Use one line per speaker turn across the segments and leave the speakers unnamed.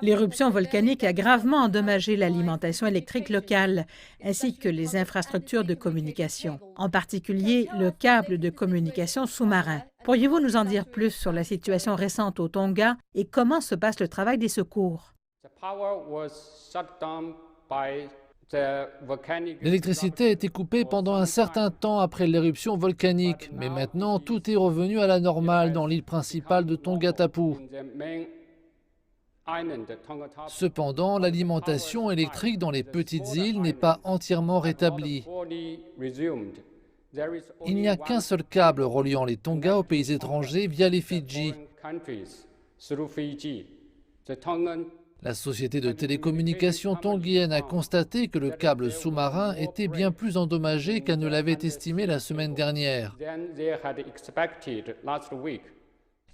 L'éruption volcanique a gravement endommagé l'alimentation électrique locale, ainsi que les infrastructures de communication, en particulier le câble de communication sous-marin. Pourriez-vous nous en dire plus sur la situation récente au Tonga et comment se passe le travail des secours?
L'électricité a été coupée pendant un certain temps après l'éruption volcanique, mais maintenant tout est revenu à la normale dans l'île principale de Tongatapu. Cependant, l'alimentation électrique dans les petites îles n'est pas entièrement rétablie. Il n'y a qu'un seul câble reliant les Tonga aux pays étrangers via les Fidji. La société de télécommunications tongienne a constaté que le câble sous-marin était bien plus endommagé qu'elle ne l'avait estimé la semaine dernière.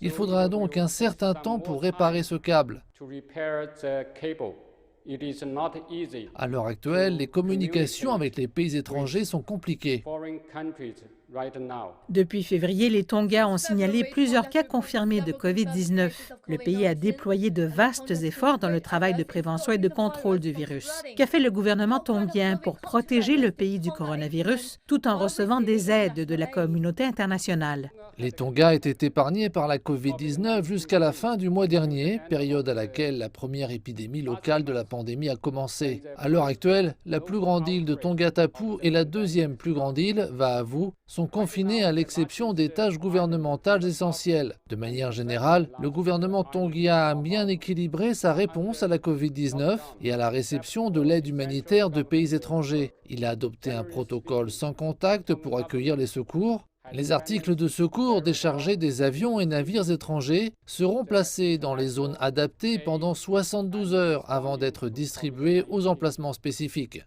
Il faudra donc un certain temps pour réparer ce câble. À l'heure actuelle, les communications avec les pays étrangers sont compliquées.
Depuis février, les Tonga ont signalé plusieurs cas confirmés de COVID-19. Le pays a déployé de vastes efforts dans le travail de prévention et de contrôle du virus. Qu'a fait le gouvernement tongien pour protéger le pays du coronavirus tout en recevant des aides de la communauté internationale?
Les Tonga étaient épargnés par la COVID-19 jusqu'à la fin du mois dernier, période à laquelle la première épidémie locale de la pandémie a commencé. À l'heure actuelle, la plus grande île de Tongatapu et la deuxième plus grande île, Va'avu, sont confinés à l'exception des tâches gouvernementales essentielles. De manière générale, le gouvernement tongien a bien équilibré sa réponse à la Covid-19 et à la réception de l'aide humanitaire de pays étrangers. Il a adopté un protocole sans contact pour accueillir les secours. Les articles de secours déchargés des avions et navires étrangers seront placés dans les zones adaptées pendant 72 heures avant d'être distribués aux emplacements spécifiques.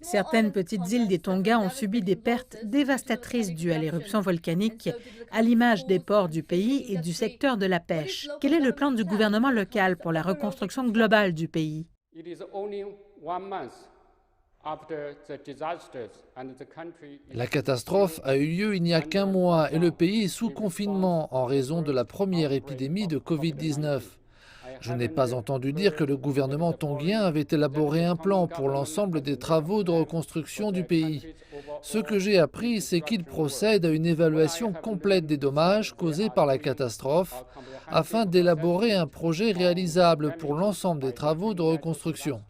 Certaines petites îles des Tonga ont subi des pertes dévastatrices dues à l'éruption volcanique, à l'image des ports du pays et du secteur de la pêche. Quel est le plan du gouvernement local pour la reconstruction globale du pays?
La catastrophe a eu lieu il n'y a qu'un mois et le pays est sous confinement en raison de la première épidémie de Covid-19. Je n'ai pas entendu dire que le gouvernement tongien avait élaboré un plan pour l'ensemble des travaux de reconstruction du pays. Ce que j'ai appris, c'est qu'il procède à une évaluation complète des dommages causés par la catastrophe afin d'élaborer un projet réalisable pour l'ensemble des travaux de reconstruction.